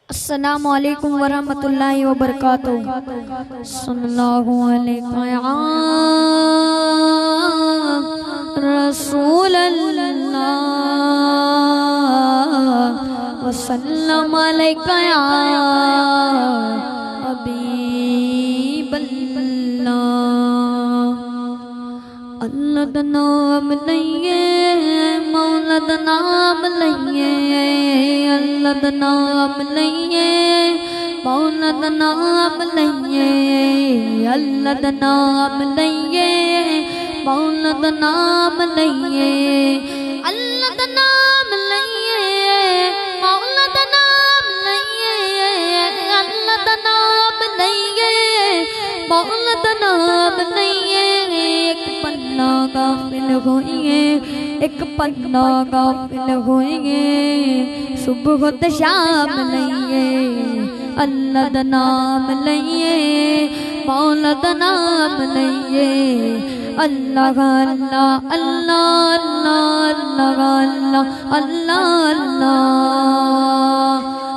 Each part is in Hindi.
अस्सलामु अलैकुम वरहमतुल्लाहि वबरकातुहू। सल्लल्लाहु अलैहि या रसूलल्लाह वसल्लम अलैका या हबीबल्लाह। अल्लाह दा नाम लइए, मौला दा नाम लइए, अल्लाह दा नाम लइए, मौला दा नाम लइए, अल्लाह दा नाम लइए, मौला दा नाम लइए, अल्लाह दा नाम लइए, मौला दा नाम लइए, अल्लाह दा नाम लइए, मौला दा नाम लइए। एक पन्ना गाफिल होइए, एक पन्ना गाफिल होइए, सुबह ते शाम लइए, अल्लाह दा नाम लइए, मौला दा नाम लइए, अल्लाह अल्लाह अल्लाह अल्लाह अल्लाह अल्लाह अल्लाह।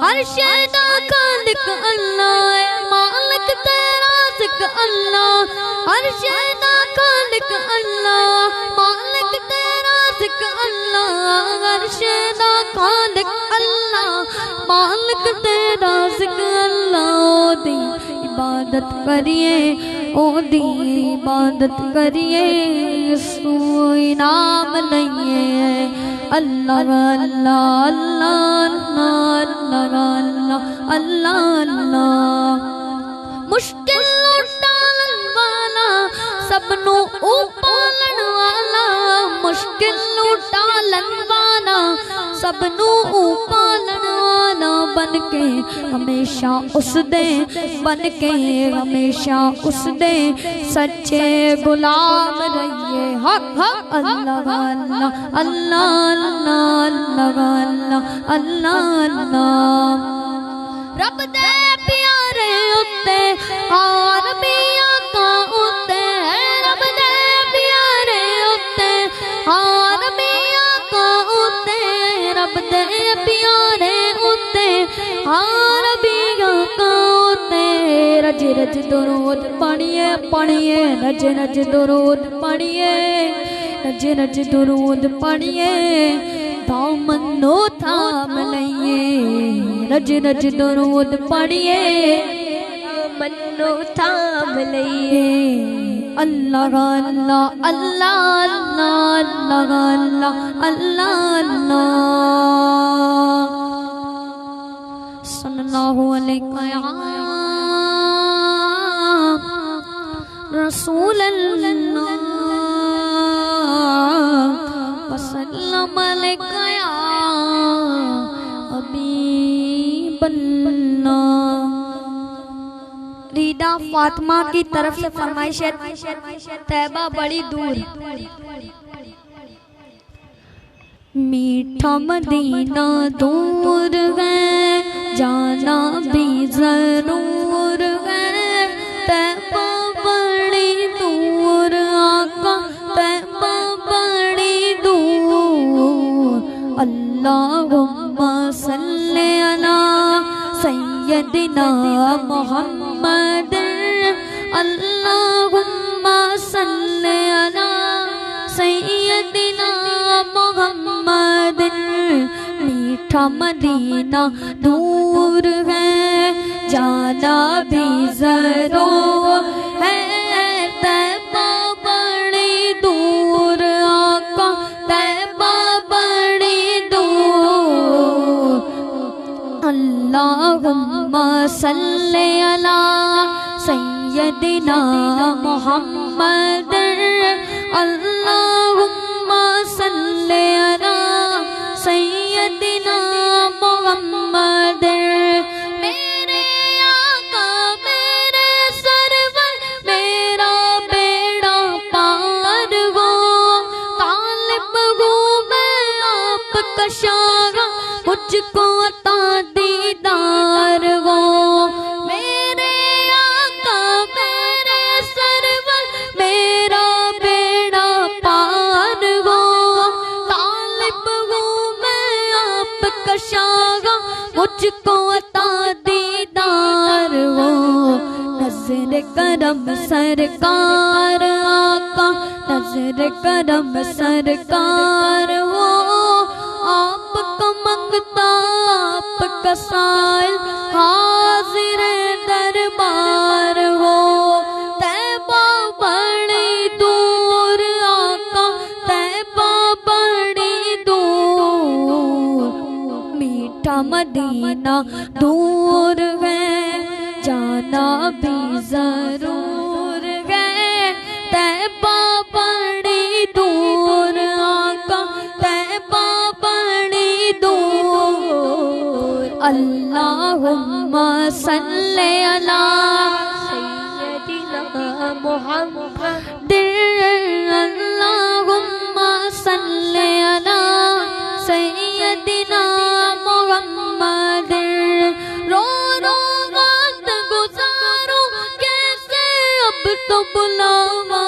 अर्श दा खालिक अल्लाह, मालिक तेरा सिक अल्लाह, अर्श दा खालिक अल्लाह, मालिक तेरा सिक अल्लाह, अर्श दा खालिक अल्लाह, मालिक तेरा सिक अल्लाह। ओदी इबादत करिए, ओदी इबादत करिए, सू इनाम लइए, अल्लाह अल्लाह अल्लाह अल्लाह अल्लाह अल्लाह अल्लाह। मुश्किल टालन वाला, सबनू उपालन वाला, मुश्किल टालन वाला, सबनू उपालन वाला, बन के हमेशा उस दे, बन के हमेशा उस दे सच्चे गुलाम रहिए। हक हक अल्लाह अल्लाह अल्लाह अल्लाह अल्लाह अल्लाह अल्लाह। रब दे प्यारे उत्ते हार बिया का उत्ते, रब दे प्यारे उत्ते हार बिया का उत्ते, रब दे प्यारे उत्ते हार बिया का उत्ते। रज रज दुरूद पढ़िए पढ़िए, रज रज दुरूद पढ़िए, रज रज दुरूद पढ़िए, दामनो थाम लइए, रज रज दुरूद पढ़िए, दामनो थाम लइए, अल्लाह अल्लाह अल्लाह अल्लाह अल्लाह अल्लाह अल्लाह। सल्लल्लाहु अलैहि या रसूलल्लाह वसल्लम अलैका या हबीबल्लाह। रीदा फातिमा की तरफ से फरमाइश है, तैबा बड़ी दूर, मीठा मदीना दूर है, जाना भी जरूर है, तैबा बड़ी दूर आका, तैबा बड़ी दूर। अल्लाहुम्मा सल्ली अला सय्यदिना मुहम्मद, अल्लाहुम्मा सल्ली अला सय्यदिना मुहम्मद। मीठा मदीना दूर है, जाना भी जरूर है, तैबा बड़ी दूर आका, तैबा बड़ी दूर। अल्लाहुम्मा सल्ली अला सय्यदिना मुहम्मद, अल्लाहुम्मा सल्ली अला सय्यदिना मुहम्मद। मेरे आका मेरे सरवर, मेरा बेड़ा पार हो, तालिब हूँ मैं आपका शाह, मुझको अता दीदार हो। मेरे आका मेरे सरवर, मेरा बेड़ा पार हो, तालिब हूँ मैं आपका शाह, मुझ अता दीदार हो, नजर करम सरकार आका, नजर करम सरकार हो। आपका मंगता आपका साइल हाजिर दरबार हो। तैबा बड़ी दूर आका, तैबा बड़ी दूर, मीठा मदीना दूर है, जाना भी जरूर है। तैबा बड़ी दूर आका, तैबा बड़ी दूर। अल्लाहुम्मा सल्ले अला सय्यदिना मुहम्मद, अल्लाहुम्मा सल्ले अला सय्यदिना मुहम्मद। रो रो रात गुजारो कैसे अब तो बुलावा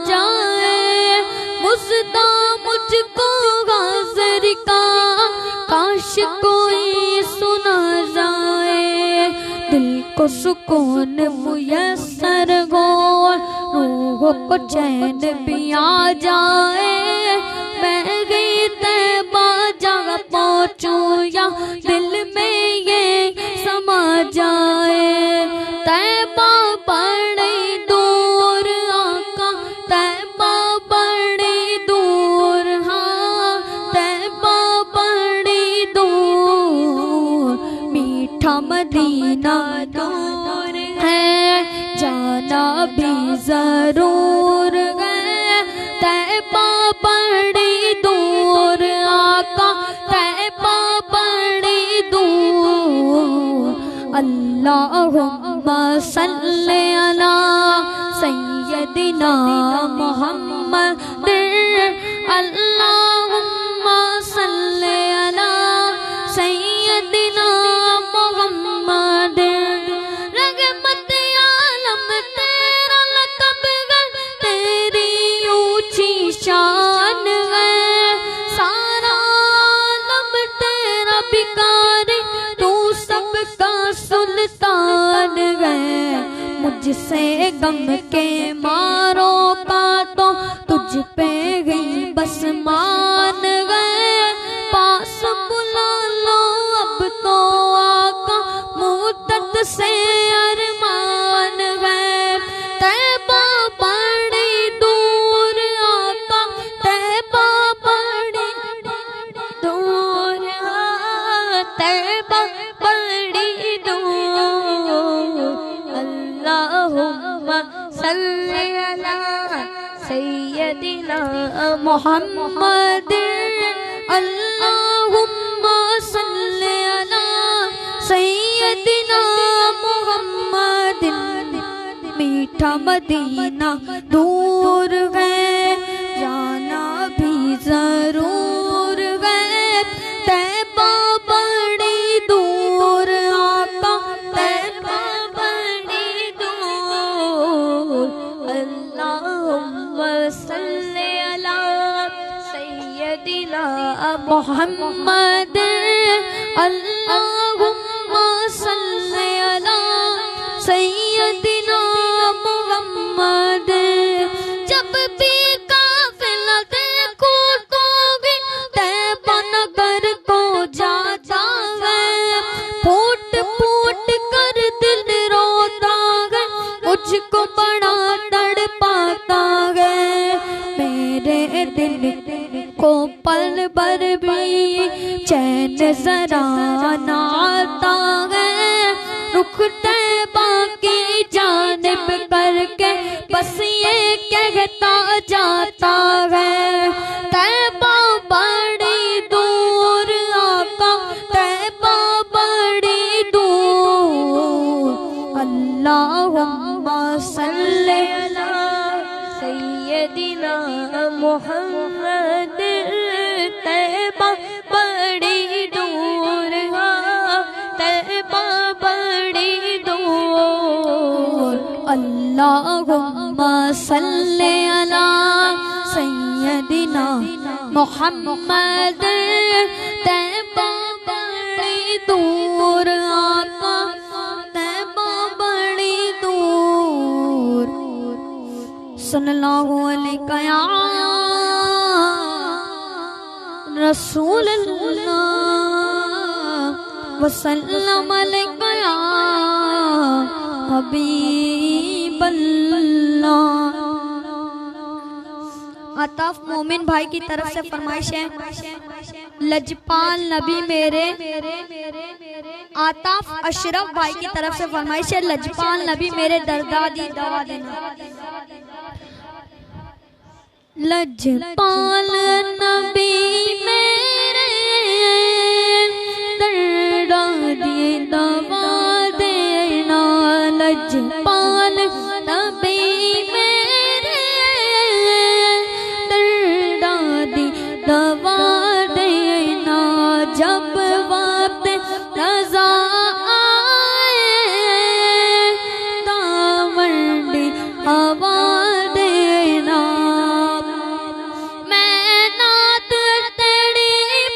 जाए, मुझदा मुझको गाज़र का काश कोई सुना जाए। दिल को सुकून मुयस्सर हो, रूह को चैन भी आ जाए। मैं गई तैबा जहाँ पहुँचूं या दिल में ये समा जाए। तैबा बड़ी दूर आका, तैबा बड़ी दूर, हाँ तैबा बड़ी दूर, मीठा मदीना दूर है, जाना भी जरूर है। तैबा बड़ी दूर आका, तैबा बड़ी दूर। अल्लाहुम्मा सल्ले अला सय्यदिना मुहम्मद, अल्लाहुम्मा सल्ले अला सय्यदिना मुहम्मद। रहमत आलम तेरा लक़ब है, तेरी ऊंची शान है। सारा आलम तेरा भिखारी, तू सबका सुल्तान है। मुझसे गम के मारों का तो तुझ पे गई बस मान गए। पास बुला लो अब तो आका, मुद्दत से अरमान गए। तैबा बड़ी दूर आका, तैबा बड़ी दूर, तैबा बड़ी दूर। अल्लाहुम्मा सल्ली अला सय्यदिना मुहम्मद, अल्लाहुम्मा सल्ली अला सय्यदिना मुहम्मद। मीठा मदीना दूर है, जाना भी जरूर है। तैबा बड़ी दूर आका, तैबा बड़ी दूर। अल्लाहुम्मा सल्ली अला सय्यदिना मुहम्मद, अल्लाहुम्मा सल्ली अला सय्यदिना मुहम्मद। जब भी काफिला देखो तो भी तैबा नगर को जाता है, फूट फूट कर दिल रोता है, मुझको बड़ा तड़पाता है। मेरे दिल को पल भर भी चैन जरा ना आता है। रुख तैबा की जानिब करके बस ये कहता जाता है। तैबा बड़ी दूर आका, तैबा बड़ी दूर। अल्लाहुम्मा सल्ले अला सय्यदिना मुहम्मद, तैबा बड़ी दूर, तैबा बड़ी दूर। अल्लाहुम्मा सल्ले अला सय्यदिना मुहम्मद, तैबा बड़ी दूर आका तैबा बड़ी दूर सल्लल्लाहु अलैहि या रसूल अल्लाह वसल्लम अलैका या हबीब अल्लाह। आताफ मोमिन भाई की तरफ से फरमाइश है, लजपाल नबी मेरे। आताफ अशरफ भाई की तरफ से फरमाइश है, लजपाल नबी मेरे दर्दादी दवा देना। लजपाल नबी मेरे दर्दादी दवा देना। लजपाल नबी मेरे दर्दादी दवा देना। जब वक्त रज़ा आए दामंडी हवा देना। मैं नात तेरी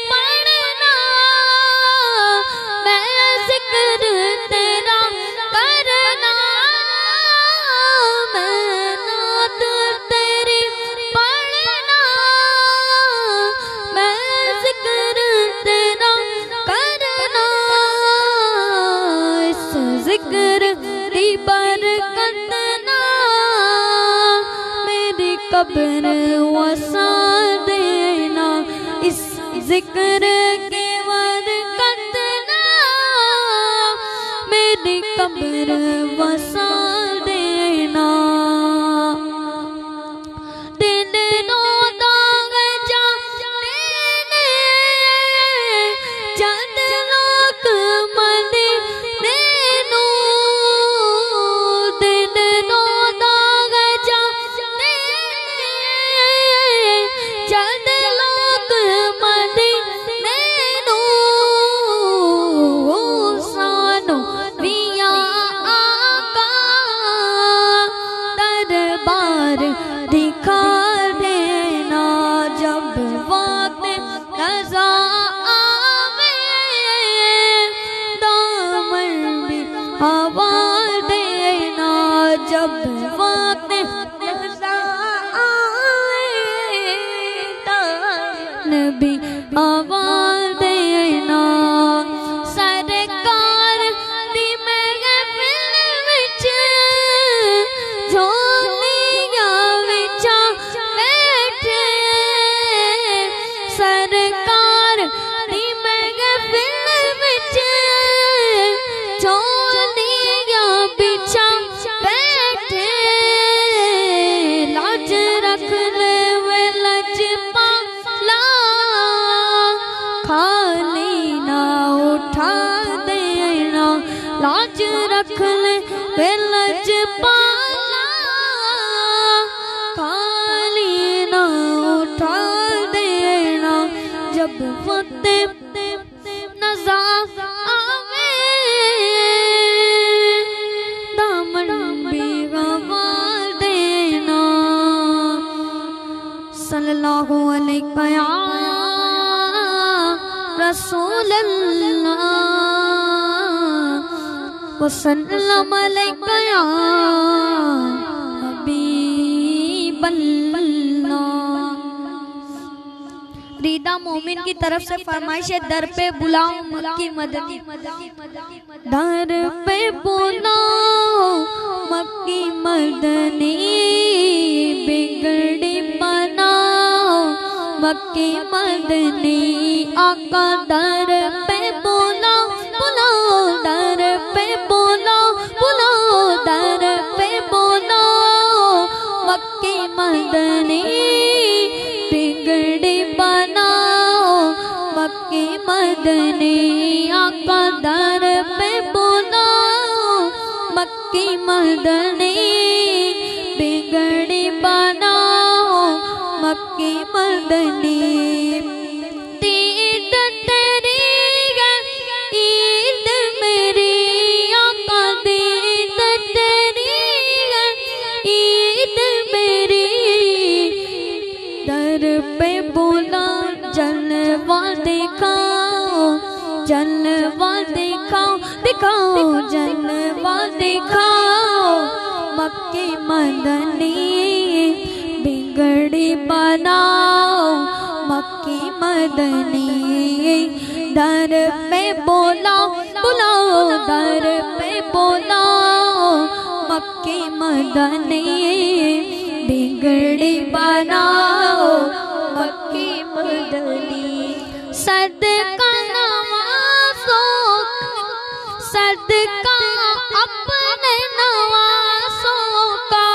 पढ़ना, मैं जिक्र तेरा करना। मैं नात तेरी पढ़ना, मैं जिक्र तेरा करना। इस जिक्र की बरकत ना मेरी कब्र वसा देना। इस जिक्र की बरकत ना मेरी कब्र वसा देना। दिन नो दाग जा देने चंद लोक मदीने नू। दिन नो दाग जा देने चंद लोक मदीने नू। सानू विया आका दरबार दिखा देना। जब वक्त रज़ा आवे दामन भी हवा देना। जब वक्त रज़ा आवे दामन भी हवा देना। सरकार दी महफिल विच झोलियां विचा बैठे। सरकार दी महफिल विच झोलियां बिछा बैठे। लाज रख ले वे लजपाला, खाली ना उठा देना। लाज रख ले वे लजपाला, खाली ना उठा देना। जब वक्त नज़ा आवे दामन भी गवा देना। सल्लल्लाहु अलैहि या रसूल अल्लाह वसल्लम अलैका या हबीब अल्लाह। रीदा मोमिन की तरफ से फरमाइश है, दर पे बुलाओ मक्की मदनी। दर पे बुलाओ मक्की मदनी, बिगड़ी बनाओ मक्की मदनी। आका दर पे बुलाओ बुलाओ, दर पे बुलाओ बुलाओ, दर पे बुलाओ मक्की मदनी। बिगड़ी बनाओ मक्की मदनी। आका दर पे बुलाओ मक्की मदनी। बिगड़ी बनाओ मक्की मदनी। ईद तेरी है ईद मेरी, आका दीद तेरी है ईद मेरी। दर पे बुला जलवा दिखाओ जलवा दिखाओ जलवा दिखाओ मक्की मदनी, बिगड़ी बनाओ मक्की मदनी। दर पे बुलाओ दर पे बुलाओ मक्की मदनी, बिगड़ी बनाओ मक्की मदनी। सदका नवाज़ों सदका अपने नवाज़ों का,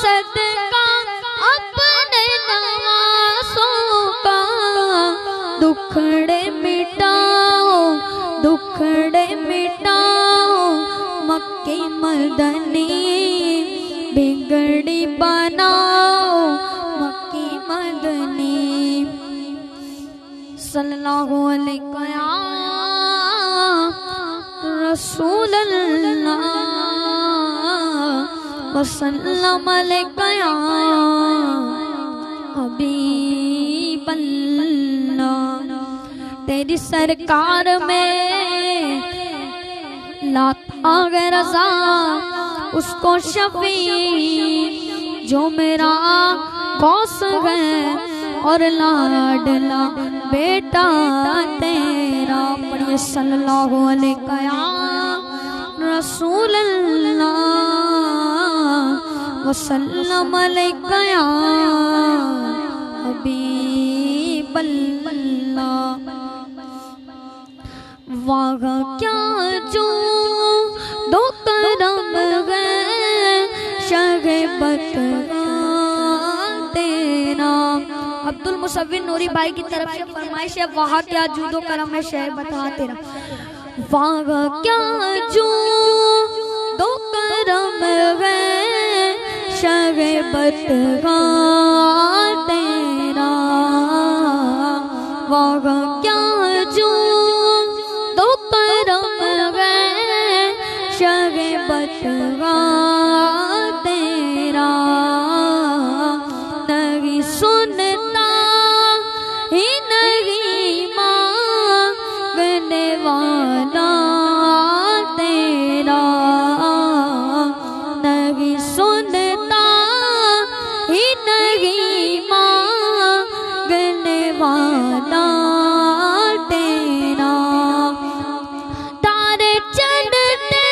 सदका अपने नवाज़ों का। दुखड़े मिटाओ मक्की मदनी, बिगड़ी बनाओ मक्की मदनी। सल्लल्लाहु अलैहि या रसूल अल्लाह वसल्लम अलैका या हबीब अल्लाह। तेरी सरकार में लाता है रज़ा उसको शफी, जो मेरा कौस है और लाडला बेटा तेरा। पढ़िए सल्लल्लाहु अलैहि या रसूल अल्लाह वसल्लम अलैका या हबीब अल्लाह। वाह क्या जो दो करम है शगबत तेरा। अब्दुल मुसव्विर नूरी भाई की तरफ से फरमाइश है, वाह क्या जूदो करम है शह बता तेरा। वाह क्या जो दो करम है शगबत तेरा। वाह क्या जो दो करम है शगबत तेरा। नहीं सुनता ही नहीं मांगने वाला तेरा। नहीं सुनता ही नहीं मांगने वाला तेरा। तारे चढ़ते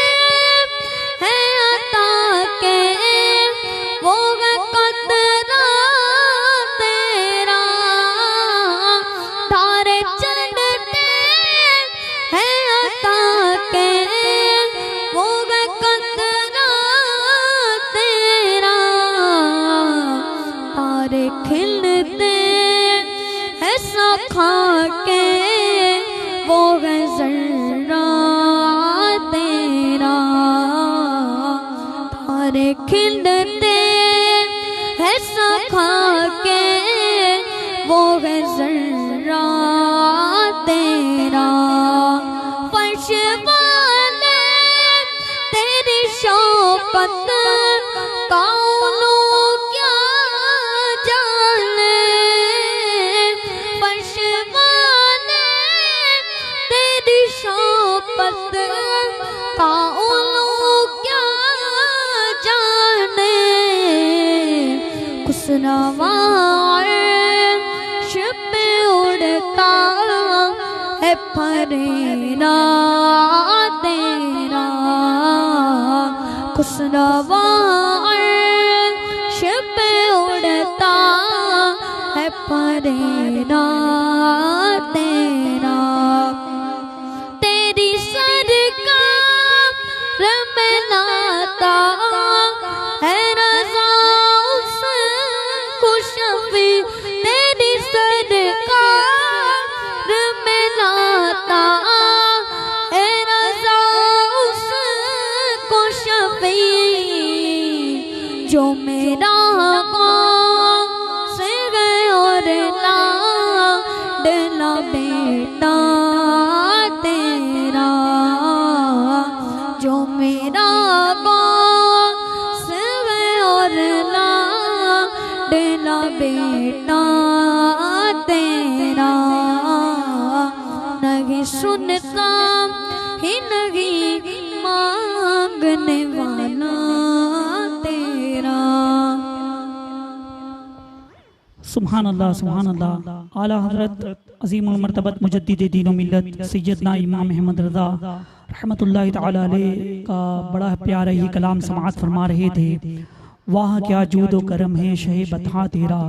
हैं अता के वो है कतरा तेरा। तारे चढ़ते हैं अता के वो है कतरा तेरा। तारे खिलते हैं सखा के वो है जर्रा तेरा। तारे खिलते हैं सखा के वो है जर्रा तेरा। फर्श वाले तेरी शौकत कौनो क्या जाने। फर्श वाले तेरी शौकत कौनो क्या जाने। खुशनवा अर्श पे उड़ता है फरेरा तेरा। खुशनवा अर्श पे उड़ता है फरेरा तेरा। तेरी सरकार में नाता है रज़ा उसको शफी। तेरी सरकार में नाता है रज़ा उसको शफी। जो मेरा से गए और लाडला बेटा तेरा। जो मेरा से गए और लाडला बेटा तेरा। नहीं सुनता ही नहीं मांगने वाला तेरा। सुभान अल्लाह आला हज़रत अज़ीमुल मर्तबत मुजद्दिद दीन व मिल्लत सैयदना इमाम अहमद रज़ा रहमतुल्लाहि तआला अलैह का बड़ा प्यारा ही कलाम समाअत फरमा रहे थे। वाह क्या जूदो करम है शहे बता तेरा,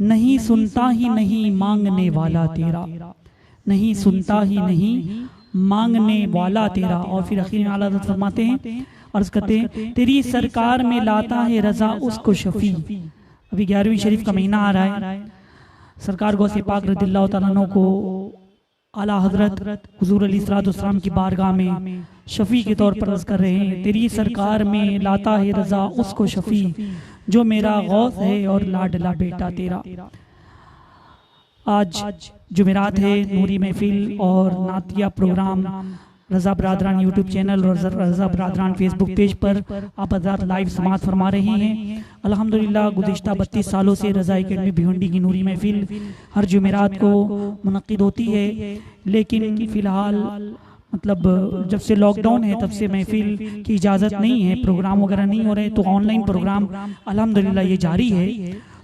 नहीं सुनता ही नहीं मांगने वाला तेरा, नहीं सुनता ही नहीं मांगने वाला तेरा। और फिर आखिर में आला हज़रत फरमाते हैं, अर्ज करते हैं, तेरी सरकार में लाता है रजा उसको शफी। अभी 11वीं शरीफ का महीना आ रहा है। सरकार गौसे पाक रज़ियल्लाहु तआला अन्हु को आला हजरत हुजूर अलैहिस्सलाम की बारगाह में शफी के तौर पर अर्ज कर रहे हैं, तेरी सरकार में लाता है रजा उसको शफी, जो मेरा गौस है और लाडला बेटा तेरा। आज जुमेरात है, नूरी महफिल और नातिया प्रोग्राम रज़ा बरादरान यूट्यूब चैनल और रज़ा बरादरान फेसबुक पेज पर आप हज़रात लाइव समाअत फरमा रहे हैं। अल्हम्दुलिल्लाह गुज़िश्ता 32 सालों से रज़ा एकेडमी भिवंडी की नूरी महफिल हर जुमेरात को मुनक्किद होती है, लेकिन फ़िलहाल मतलब जब से लॉकडाउन है तब से महफिल की इजाज़त नहीं है, प्रोग्राम वगैरह नहीं हो रहे, तो ऑनलाइन प्रोग्राम अल्हम्दुलिल्लाह ये जारी है।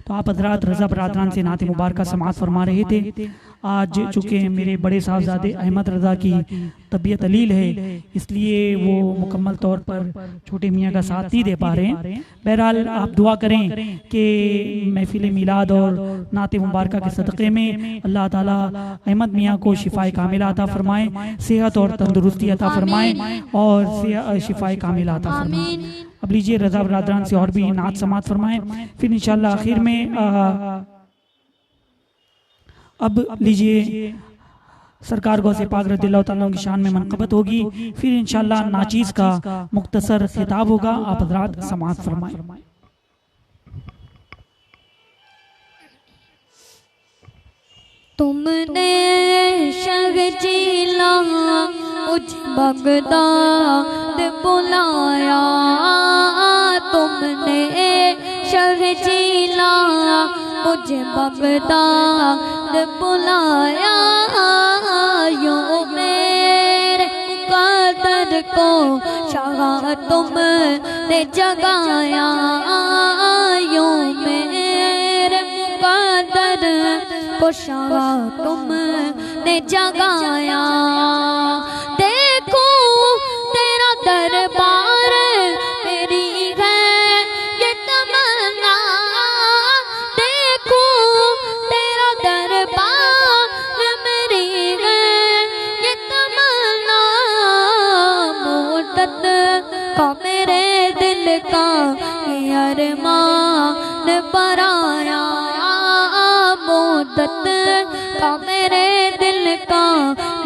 तो आप हज़रात रज़ा बरादरान से नाते मुबारक समाअत फरमा रहे थे। आज चूँकि मेरे बड़े साहबजादे अहमद रज़ा की तबीयत अलील है, इसलिए वो मुकम्मल तौर पर छोटे मियाँ का साथ नहीं दे पा रहे हैं। बहरहाल आप दुआ करें कि महफिल मिलाद और नाते मुबारक के सदक़े में अल्लाह ताला अहमद मियाँ को शिफाए कामिला अता फरमाए, सेहत और तंदुरुस्ती अता फरमाए और शिफाए कामिला अता फरमाए। अब लीजिए रज़ा बरादरान से और भी नात समाअत फरमाएं, फिर इंशाअल्लाह आखिर में अब लीजिए सरकार गौसे पाक रज़ियल्लाहु तआला की शान में मनक़बत होगी, फिर इंशाअल्लाह नाचीज़ का मुख्तसर खिताब होगा। आप हज़रात समाअत फरमाएं। तुमने शहजीला मुझे बगदाद बुलाया, तुमने शहजीला मुझे बगदाद बुलाया, यूं मेरे कदर को शाह तुमने जगाया, यूं मेरे कदर को शाह तुमने जगाया। देखो तेरा दरबार मेरी है ये तमन्ना, देखो तेरा दरबार मेरी है ये तमन्ना, मुद्दत का मेरे दिल का ये अरमान पर आया, मुद्दत का मेरे दिल का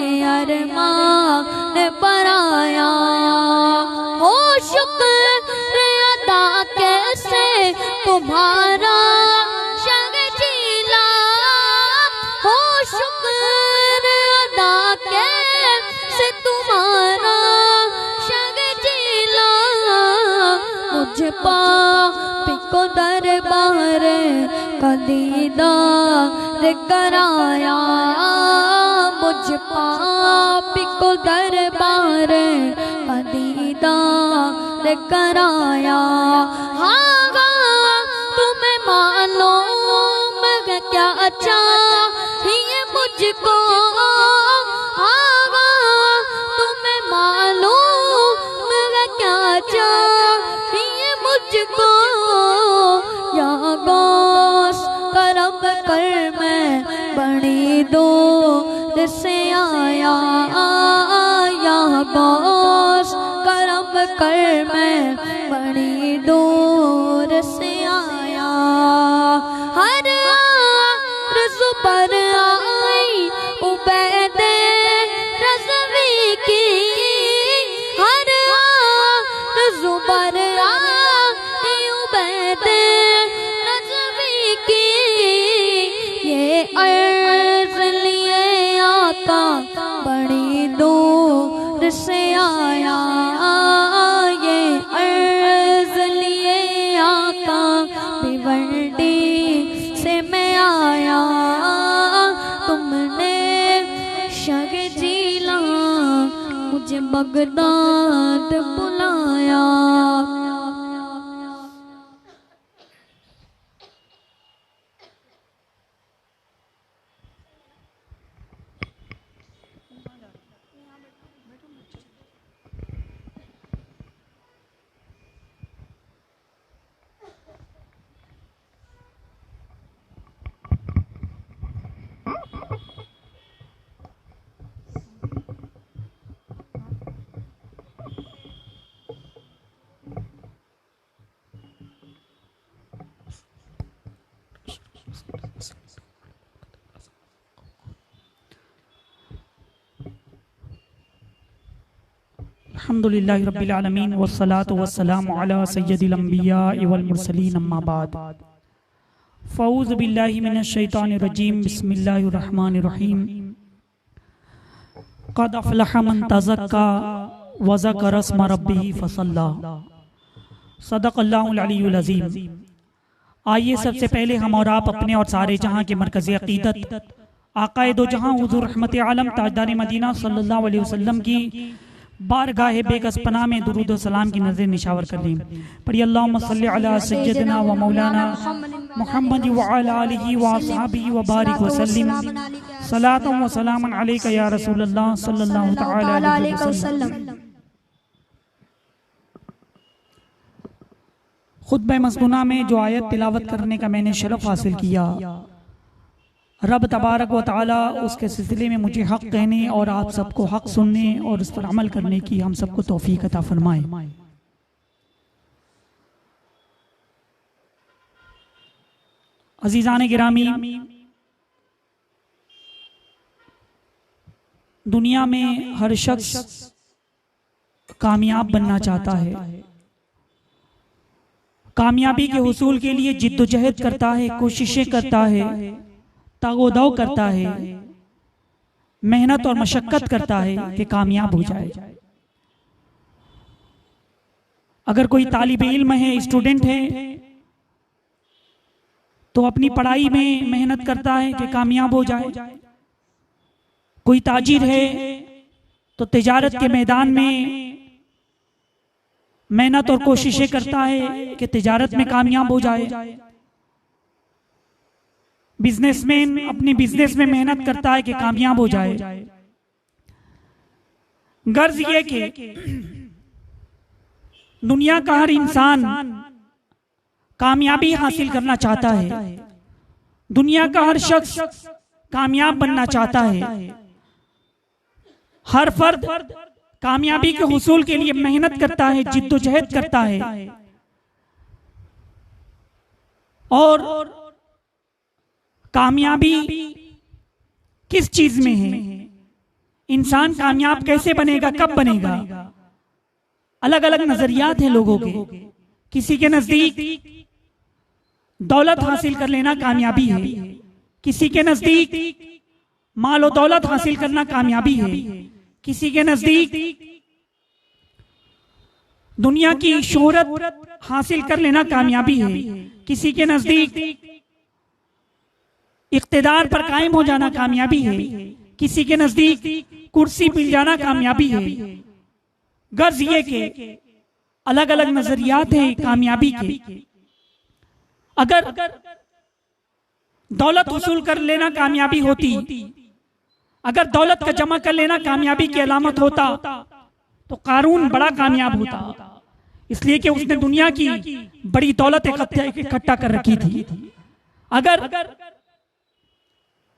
ये अरमान पर आया। हो शुक्र अदा कैसे तुम्हारा शहजीला, हो शुक्र अदा कैसे तुम्हारा शहजीला, मुझे पापी को दरबार का दीदार कराया, मुझ पापी को दरबार का दीदार कराया। हाँ तुम्हें मालूम है क्या चाहिए मुझको, हाँ तुम्हें मालूम है क्या चाहिए मुझको, या गौस करम कर मैं बड़ी दूर से आया, या गौस करम कर मैं बड़ी दूर से आया। हर रज़ पर आई उबैदे रज़वी की, हर रज़ पर आई उबैदे रज़वी की, ये अर्ज़ लिए आका बड़ी दूर से आया, ये अर्ज़ लिए आका भिवंडी से मैं आया। तुमने शहजीला मुझे बगदाद बुलाया। अल्हम्दुलिल्लाहि रब्बिल आलमीन वस्सलातु वस्सलामु अला सय्यदिल अंबिया वल मुरसलीन अम्मा बाद। फ़ऊज़ु बिल्लाहि मिनश शैतानिर रजीम बिस्मिल्लाहिर रहमानिर रहीम। क़द अफ़लह मन तज़क्का व ज़करा अस्म रब्बिही फ़सल्ला। सदक़ल्लाहुल अलीयुल अज़ीम। आइए सबसे पहले हम और आप अपने और सारे जहां के मरकज़ अक़ीदत आक़ाए दो जहां हुज़ूर रहमत आलम ताजदार मदीना सल्लल्लाहु अलैहि वसल्लम की बारगाह बेकस पनाह में दुरूद व सलाम की नज़र निशावर कर लें। पढ़िए अल्लाहुम्मा सल्लि अला सय्यदिना व मौलाना मुहम्मद व अला आलिहि व अस्हाबिहि व बारिक व सल्लिम सलातन व सलामन अलैका या रसूलल्लाह सल्लल्लाहु तआला अलैहि वसल्लम। खुतबा मस्नूना में जो आयत तिलावत करने का मैंने शरफ हासिल किया, रब तबारक व तआला उसके सिलसिले में मुझे हक कहने और आप सबको हक सुनने और उस पर अमल करने की हम सबको तौफीक अता फरमाए। अजीजान गिरामी, दुनिया में हर शख्स कामयाब बनना चाहता है, कामयाबी के हुसूल के लिए जिद्दोजहद करता है, कोशिशें करता है, तागोदाव करता है, मेहनत और मशक्कत करता है कि कामयाब हो जाए। अगर कोई तालिब इल्म है, स्टूडेंट है, तो अपनी पढ़ाई में मेहनत करता है कि कामयाब हो जाए। कोई ताजिर है तो तिजारत के मैदान में मेहनत और कोशिशें करता है कि तिजारत में कामयाब हो जाए। बिजनेसमैन अपनी बिजनेस में मेहनत करता है कि कामयाब हो जाए। गर्ज ये कि दुनिया का हर इंसान कामयाबी हासिल करना चाहता है, दुनिया का हर शख्स कामयाब बनना चाहता है। हर फर्द कामयाबी के हुसूल के लिए मेहनत करता है, जिद्दोजहद करता है। और कामयाबी किस चीज में है, इंसान कामयाब कैसे बनेगा, कब बनेगा? अलग अलग नजरियात हैं लोगों के। किसी के नजदीक दौलत हासिल कर लेना कामयाबी है, किसी के नजदीक माल और दौलत हासिल करना कामयाबी है, किसी के नजदीक दुनिया की शोहरत हासिल कर लेना कामयाबी है, किसी के नजदीक इख्तिदार पर कायम हो जाना कामयाबी है, किसी के नजदीक कुर्सी मिल जाना कामयाबी है। गर्ज ये कि अलग अलग नजरियात हैं कामयाबी के। अगर दौलत हुसूल कर लेना कामयाबी होती, अगर दौलत का जमा कर लेना कामयाबी की अलामत होता, तो कारून बड़ा कामयाब होता, इसलिए कि उसने दुनिया की बड़ी दौलत इकट्ठा कर रखी थी। अगर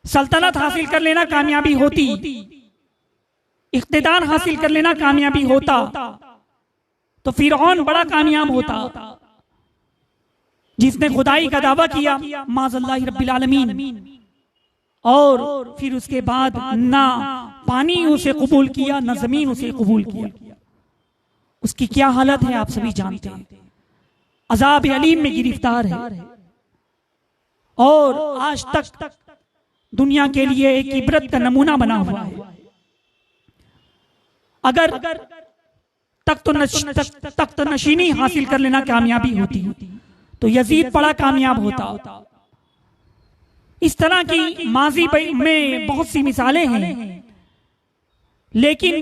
सल्तनत हासिल कर लेना कामयाबी होती, इख्तिदार हासिल कर लेना कामयाबी होता, तो फिरौन बड़ा कामयाब होता, जिसने खुदाई का दावा किया माज़ल्लाहि रब्बिल आलमीन, और फिर उसके बाद ना पानी उसे कबूल किया, ना जमीन उसे कबूल किया। उसकी क्या हालत है आप सभी जानते हैं। अजाब अलीम में गिरफ्तार है और आज तक दुनिया के लिए एक इबरत का नमूना बना हुआ है। अगर तख्त नशीनी हासिल कर लेना कामयाबी होती तो यजीद बड़ा कामयाब होता। इस तरह की माजी में बहुत सी मिसालें हैं, लेकिन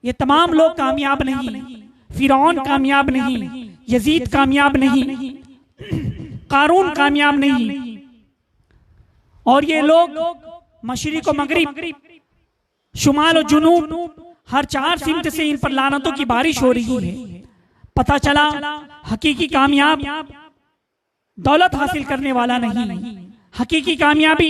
ये तमाम लोग कामयाब नहीं, फिरौन कामयाब नहीं, यजीद कामयाब नहीं, कारून कामयाब नहीं, और ये लोग मशरिक और मगरिब, शुमाल और जुनूब, हर चार सिमत से इन पर लानतों की बारिश हो रही है। पता चला हकीकी कामयाब दौलत हासिल करने वाला नहीं, हकीकी कामयाबी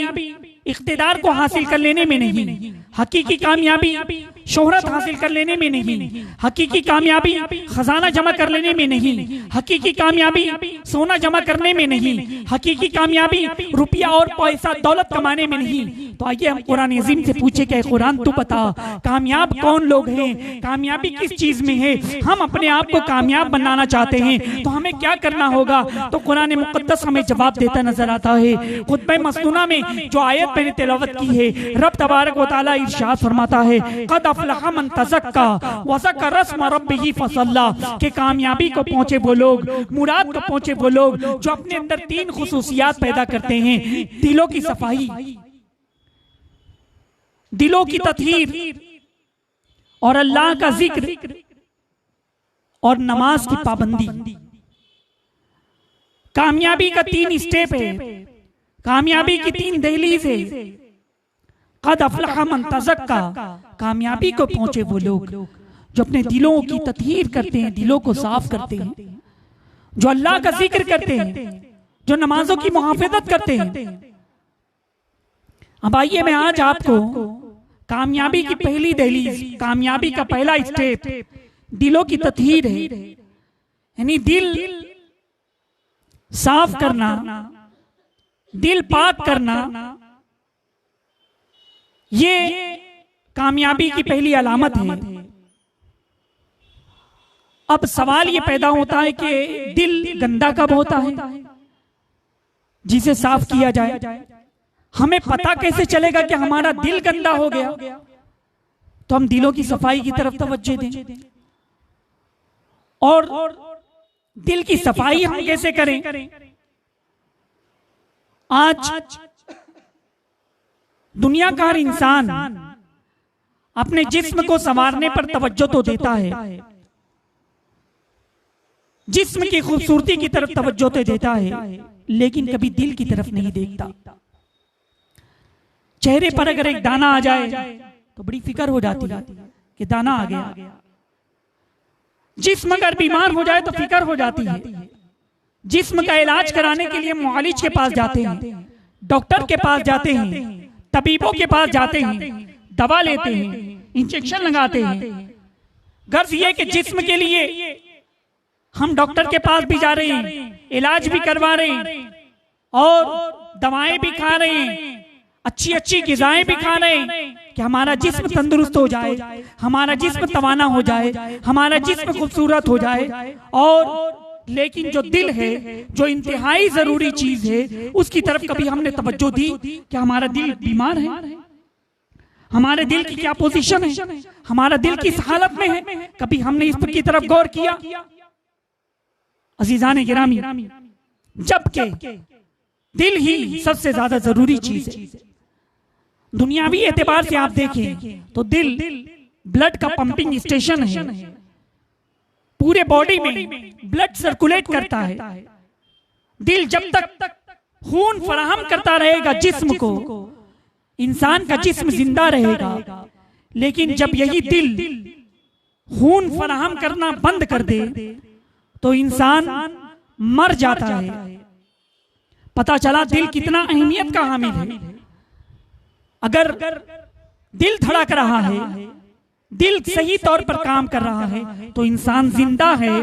इख्तिदार को हासिल कर लेने में नहीं, हकीकी कामयाबी शोहरत हासिल कर लेने में नहीं, हकीकी कामयाबी खजाना जमा कर लेने में नहीं, हकीकी कामयाबी सोना जमा करने में नहीं, हकीकी कामयाबी रुपया और पैसा दौलत कमाने में नहीं। तो आइए हम कुरान अज़ीम से पूछे कि कुरान तू बता कामयाब कौन लोग हैं, कामयाबी किस चीज में है। हम अपने आप को कामयाब बनाना चाहते हैं तो हमें क्या करना होगा। तो कुरान मुक़द्दस हमें जवाब देता नजर आता है। खुतबा मसनूना में जो आयत मैंने तिलावत की है, रब तबारक व तआला इरशाद फरमाता है क़द अफ़लह मन तज़क्का व ज़करा रस्म रब्बिही फ़सल्ला, कि कामयाबी को पहुंचे वो लोग, मुराद को पहुंचे वो लोग जो अपने अंदर तीन खुसूसियात पैदा करते हैं, दिलों की सफाई, दिलों की तत्हीर और अल्लाह का जिक्र और नमाज की पाबंदी। कामयाबी का तीन स्टेप है, कामयाबी की तीन दहलीज है। क़द अफ़लह मन तज़क्का, कामयाबी को पहुंचे वो लोग जो अपने दिलों की तत्हीर करते हैं, दिलों को साफ करते हैं, जो अल्लाह का जिक्र करते हैं, जो नमाजों की मुहाफ़िज़त करते हैं। अब आइए मैं आज आपको कामयाबी की पहली दहलीज, कामयाबी का पहला स्टेप दिलों की तत्हीर है, यानी दिल साफ करना, दिल पाक करना, ये कामयाबी की पहली अलामत है। अब सवाल ये पैदा होता है कि दिल गंदा कब होता है जिसे साफ किया जाए। हमें पता कैसे चलेगा कि हमारा दिल गंदा हो गया। तो हम दिलों की सफाई की तरफ तवज्जो दें। और दिल की सफाई हम कैसे करें। आज दुनिया का हर इंसान अपने जिस्म को संवारने पर तवज्जो तो देता है, जिस्म की खूबसूरती की तरफ तवज्जो तो देता है, लेकिन कभी दिल की तरफ नहीं देखता। चेहरे पर अगर एक दाना आ जाए तो बड़ी फिक्र हो जाती है कि दाना आ गया। जिस्म अगर बीमार हो जाए तो फिक्र हो जाती है। जिस्म का इलाज कराने के लिए मुआलिज के पास जाते हैं, डॉक्टर के पास जाते हैं, तबीबों के पास जाते हैं, दवा लेते हैं, इंजेक्शन लगाते हैं। गर्ज ये कि जिस्म के लिए हम डॉक्टर के पास भी जा रहे हैं, इलाज भी करवा रहे हैं और दवाएं भी खा रहे हैं, अच्छी अच्छी गिज़ाएं भी खा रहे हैं कि हमारा जिस्म तंदुरुस्त हो जाए, हमारा जिस्म तवाना हो जाए, हमारा जिस्म खूबसूरत हो जाए। और लेकिन जो दिल है, जो इंतहाई जरूरी चीज है, उसकी तरफ कभी हमने तवज्जो दी कि हमारा दिल बीमार है, हमारे दिल की क्या पोजीशन है, हमारा दिल किस हालत में है, कभी हमने इस की तरफ गौर किया। अजीजान गिरामी, जबकि दिल ही सबसे ज्यादा जरूरी चीज है। दुनियावी एतबार से आप देखें तो दिल ब्लड का पंपिंग स्टेशन है, पूरे बॉडी में ब्लड सर्कुलेट करता है। दिल जब तक खून फराहम करता रहेगा जिस्म को, इंसान का जिस्म जिंदा रहेगा। लेकिन जब यही दिल खून फराहम करना बंद कर दे तो इंसान मर जाता है। पता चला दिल कितना अहमियत का हामिल है। अगर दिल धड़क रहा है, दिल सही तौर पर काम कर रहा है तो इंसान जिंदा है।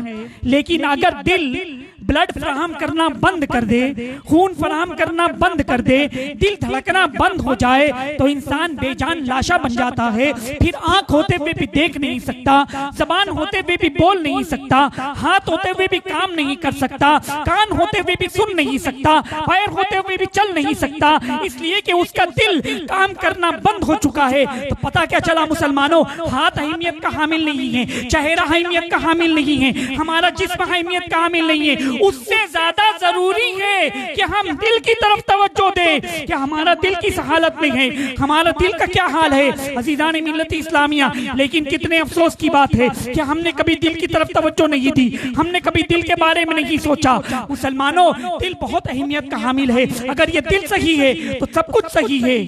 लेकिन अगर दिल ब्लड फराहम करना बंद कर दे, खून फराहम करना बंद कर दे, दिल धड़कना बंद हो जाए तो इंसान बेजान लाशा बन जाता है। फिर आंख होते हुए भी देख नहीं सकता, जबान होते हुए भी बोल नहीं सकता, हाथ होते हुए भी काम नहीं कर सकता, कान होते हुए भी सुन नहीं सकता, पैर होते हुए भी चल नहीं सकता, इसलिए कि उसका दिल काम करना बंद हो चुका है। तो पता क्या चला मुसलमानों, हाथ अहमियत का हामिल नहीं है, चेहरा अहमियत का हामिल नहीं है, हमारा जिस्म अहमियत का हामिल नहीं है, उससे ज्यादा जरूरी है कि हम दिल की तरफ तवज्जो दें कि हमारा दिल किस हालत में है, हमारा दिल का क्या हाल है। अजीजान मिल्लत इस्लामिया, लेकिन कितने अफसोस की बात है कि हमने कभी दिल की तरफ तवज्जो नहीं दी, हमने कभी दिल के बारे में नहीं सोचा। मुसलमानों, दिल बहुत अहमियत का हामिल है। अगर ये दिल सही है तो सब कुछ सही है,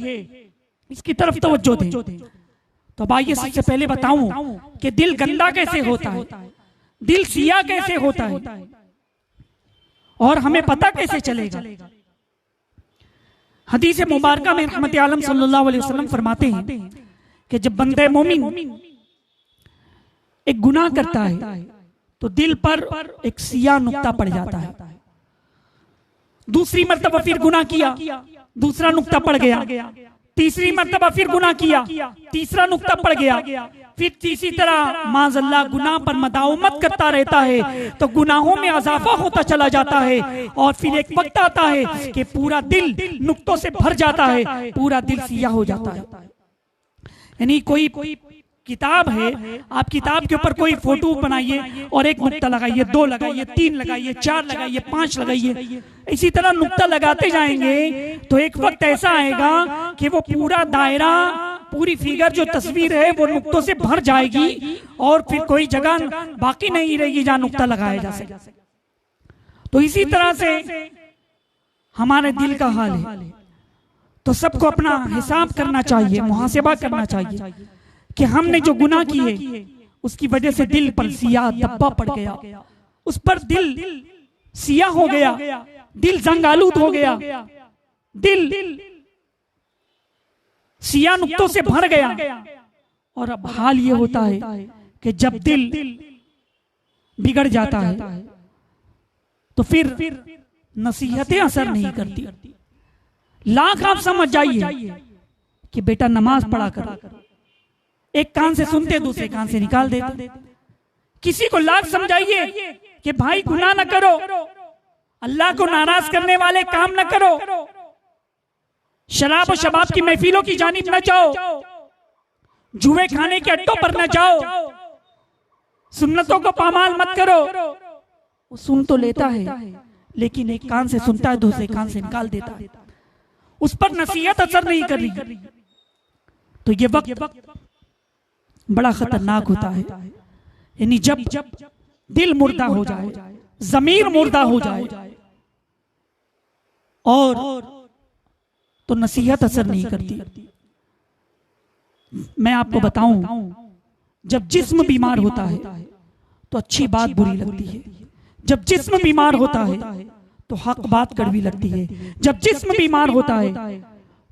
इसकी तरफ तवज्जो दें। तो आइए सबसे पहले बताऊं कि दिल गंदा कैसे होता है, दिल सिया कैसे होता है, और हमें पता कैसे चलेगा। हदीस मुबारक में रहमत आलम सल्लल्लाहु अलैहि वसल्लम फरमाते हैं कि जब बंदे मोमिन एक गुनाह करता है तो दिल पर एक सिया नुक्ता पड़ जाता है। दूसरी मर्तबा फिर गुनाह किया, दूसरा नुक्ता पड़ गया। तीसरी मर्तबा फिर गुनाह किया, तीसरा नुक्ता पड़ गया। फिर तीसरी तरह माज़अल्लाह गुनाह पर मदाउमत करता रहता है तो गुनाहों में इजाफा होता चला जाता है। और फिर एक वक्त आता है कि पूरा दिल नुक्तों से भर जाता है, पूरा दिल सिया हो जाता है। यानी कोई किताब है, आप किताब के ऊपर कोई फोटो बनाइए और एक नुक्ता लगाइए, 2 लगाइए, 3 लगाइए, 4 लगाइए, 5 लगाइए, इसी तरह नुक्ता लगाते जाएंगे तो एक वक्त ऐसा आएगा कि वो पूरा दायरा, पूरी फिगर जो तस्वीर है वो नुक्तों से भर जाएगी और फिर कोई जगह बाकी नहीं रहेगी जहां नुक्ता लगाया जा सके। तो इसी तरह से हमारे दिल का हाल है। तो सबको अपना हिसाब करना चाहिए, मुहासिबा करना चाहिए कि हमने जो गुनाह किए उसकी वजह से दिल पर सिया धब्बा पड़ गया, उस पर दिल सिया हो गया, दिल जंग आलूद हो गया, दिल सिया नुक्तों से भर गया। और अब हाल ये होता है कि जब दिल बिगड़ जाता है तो फिर नसीहतें असर नहीं करती। लाख आप समझ जाइए कि बेटा नमाज पढ़ा कर, एक कान से सुनते दूसरे कान से निकाल देते। किसी को लाख समझाइए कि भाई गुनाह न करो, अल्लाह को नाराज करने वाले काम न करो, शराब और शबाब की महफिलों की जानिब न जाओ, जुए खाने के अड्डों पर न जाओ, सुन्नतों को पामाल मत करो। वो सुन तो लेता है लेकिन एक कान से सुनता है, दूसरे कान से निकाल देता है, उस पर नसीहत असर नहीं कर रही। तो ये वक्त बड़ा खतरनाक होता है। यानी जब दिल मुर्दा हो जाए, जमीर मुर्दा हो जाए और तो नसीहत असर नहीं करती। मैं आपको बताऊं, जब जिस्म बीमार होता है तो अच्छी बात बुरी लगती है, जब जिस्म बीमार होता है तो हक बात कड़वी लगती है, जब जिस्म बीमार होता है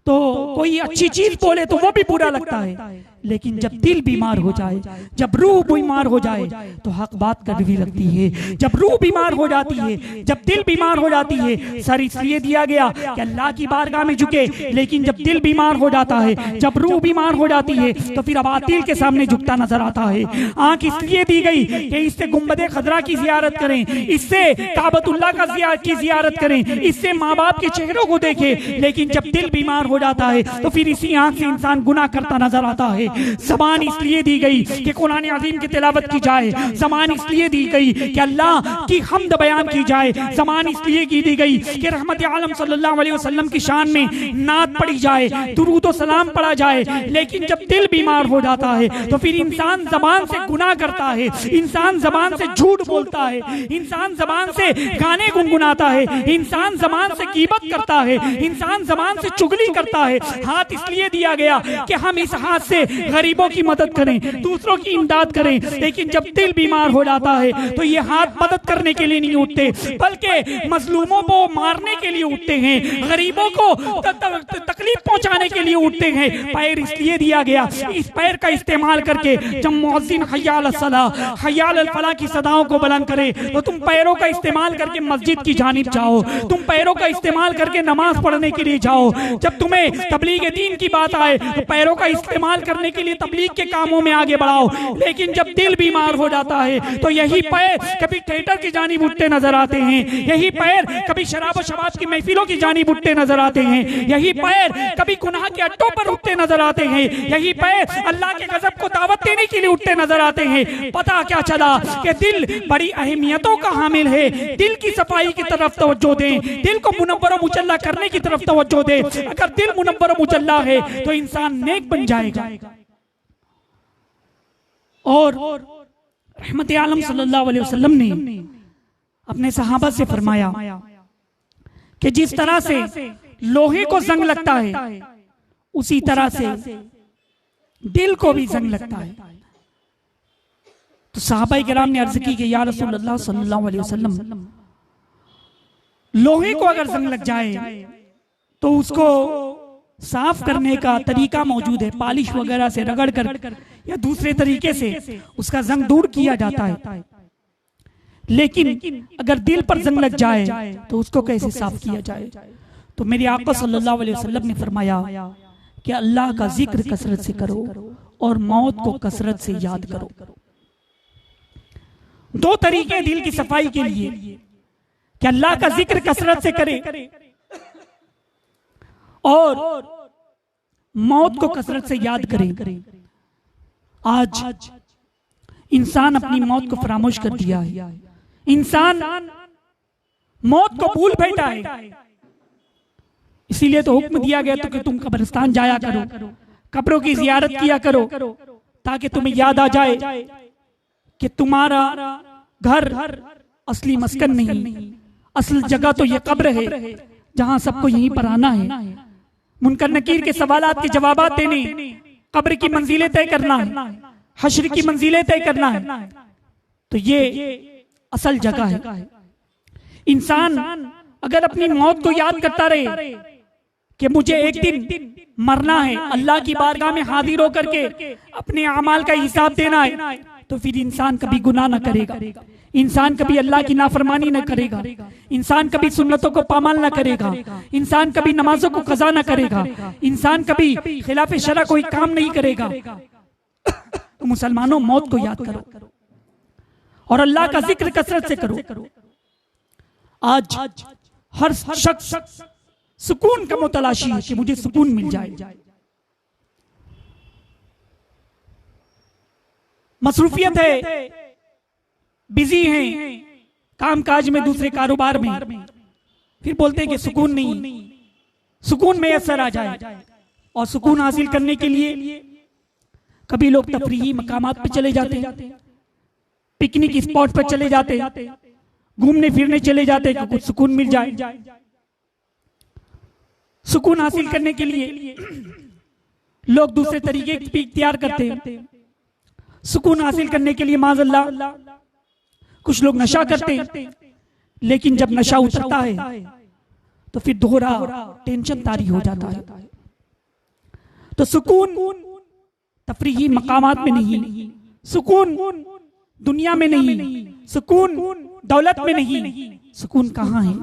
तो कोई अच्छी चीज बोले तो वो भी बुरा लगता है। लेकिन जब दिल बीमार हो जाए, जब रूह बीमार हो जाए तो हक बात कड़वी लगती है। जब रूह बीमार हो जाती है, जब दिल बीमार हो जाती है, सर इसलिए दिया गया कि अल्लाह की बारगाह में झुके, लेकिन जब दिल बीमार हो जाता है, जब रूह बीमार हो जाती है तो फिर अबातिल के सामने झुकता नजर आता है। आंख इसलिए दी गई कि इससे गुंबदे खजरा की जियारत करें, इससे काबतुल्लाह की जियारत करें, इससे माँ बाप के चेहरों को देखें। लेकिन जब दिल बीमार हो जाता है तो फिर इसी आंख से इंसान गुनाह करता नजर आता है। ज़बान इसलिए दी गई कि कुरान अज़ीम की तिलावत की जाए, ज़बान इसलिए दी गई कि अल्लाह की हम्द बयान की जाए, ज़बान इसलिए की दी गई कि रहमत आलम सल्लल्लाहु अलैहि वसल्लम की शान में नात पढ़ी जाए, दुरूद और सलाम पढ़ा जाए। लेकिन जब दिल बीमार हो जाता है तो फिर इंसान ज़बान से गुनाह करता है, इंसान ज़बान से झूठ बोलता है, इंसान ज़बान से गाने गुनगुनाता है, इंसान ज़बान से ग़ीबत करता है, इंसान ज़बान से चुगली करता है। हाथ इसलिए दिया गया कि हम इस हाथ से गरीबों की मदद करें, दूसरों की इमदाद करें। लेकिन जब दिल बीमार हो जाता है तो ये हाथ मदद करने के लिए नहीं उठते, बल्कि मजलूमों को मारने के लिए उठते हैं, गरीबों को तकलीफ पहुंचाने के लिए उठते हैं। पैर इसलिए दिया गया, इस पैर का इस्तेमाल करके जब मुअज्जिन हय्या अल सलाह हय्या अल फलाह की सदाओं को बुलंद करे तो तुम पैरों का इस्तेमाल करके मस्जिद की जानिब जाओ, तुम पैरों का इस्तेमाल करके नमाज पढ़ने के लिए जाओ। जब तुम्हें तबलीग दीन की बात आए तो पैरों का इस्तेमाल करने के लिए तबलीग के कामों में आगे बढ़ाओ, लेकिन जब दिल बीमार हो जाता है तो यही पैर कभी थिएटर की जानिब उठते नजर आते हैं, यही पैर कभी शराब और शबाब की महफिलों की जानिब उठते नजर आते हैं, यही पैर कभी गुनाह के अड्डों पर उठते नजर आते हैं, यही पैर अल्लाह के गजब को दावत देने के लिए उठते नजर आते हैं। पता क्या चला कि दिल बड़ी अहमियतों का हामिल है। दिल की सफाई की तरफ तवज्जो दें, दिल को मुनव्वर और मुजल्ला करने की तरफ तवज्जो दें। अगर दिल मुनव्वर और मुजल्ला है तो इंसान नेक बन जाएगा। और रहमत आलम सल्लल्लाहु अलैहि वसल्लम ने अपने सहाबा से फरमाया कि जिस तरह से लोहे को जंग लगता है उसी तरह से दिल को भी जंग लगता है। तो सहाबाए किराम ने अर्ज की कि या रसूलल्लाह सल्लल्लाहु अलैहि वसल्लम, लोहे को अगर जंग लग जाए तो उसको साफ करने का तरीका मौजूद है, पालिश वगैरह से रगड़ कर या दूसरे तरीके से उसका जंग दूर किया जाता है। लेकिन अगर दिल पर जंग लग जाए तो उसको कैसे साफ किया जाए? तो मेरे आका सल्लल्लाहु अलैहि वसल्लम ने फरमाया कि अल्लाह का जिक्र कसरत से करो और मौत को कसरत से याद करो। दो तरीके दिल की सफाई के लिए कि अल्लाह का जिक्र कसरत से करे और मौत को कसरत से याद करे। आज इंसान अपनी मौत को फरामोश कर दिया है, इंसान मौत को भूल बैठा है। इसीलिए तो हुक्म दिया गया तो कि तुम कब्रिस्तान जाया करो, कब्रों की जियारत किया करो, ताकि तुम्हें याद आ जाए कि तुम्हारा घर असली मस्कन नहीं, असल जगह तो ये कब्र है जहां सबको यहीं पर आना है। मुनकर नकीर के सवालात के जवाबात देने, कब्र की मंजिलें तय करना है, हश्र की मंजिलें तय करना है, तो ये असल जगह है। इंसान अगर अपनी मौत को याद करता रहे कि मुझे एक दिन मरना है, अल्लाह की बारगाह में हाजिर होकर के अपने अमाल का हिसाब देना है, तो फिर इंसान कभी गुनाह न करेगा, इंसान कभी अल्लाह की नाफरमानी न करेगा, इंसान कभी सुन्नतों को पामाल न करेगा, इंसान कभी नमाजों को कज़ा न करेगा, इंसान कभी खिलाफ शरा कोई काम नहीं करेगा। तो मुसलमानों, मौत को याद करो और अल्लाह का जिक्र कसरत से करो। आज हर शख्स सुकून का मुतलाशी है कि मुझे सुकून मिल जाए। मसरूफियत है, बिजी हैं काम काज में, दूसरे कारोबार में, फिर बोलते हैं कि सुकून नहीं, सुकून मैसर आ जाए। और सुकून हासिल करने के लिए कभी लोग तफरीही मकामात पे चले जाते हैं, पिकनिक स्पॉट पर चले जाते, घूमने फिरने चले जाते कि कुछ सुकून मिल जाए। सुकून हासिल करने के लिए लोग दूसरे तरीके इख्तियार करते हैं। सुकून हासिल करने के लिए माज़अल्लाह कुछ लोग नशा करते हैं, लेकिन जब नशा उतरता है तो फिर दोहरा टेंशन तारी हो जाता है। तो सुकून तफरीही मकामात में नहीं, सुकून दुनिया में नहीं, सुकून दौलत में नहीं, सुकून कहाँ है?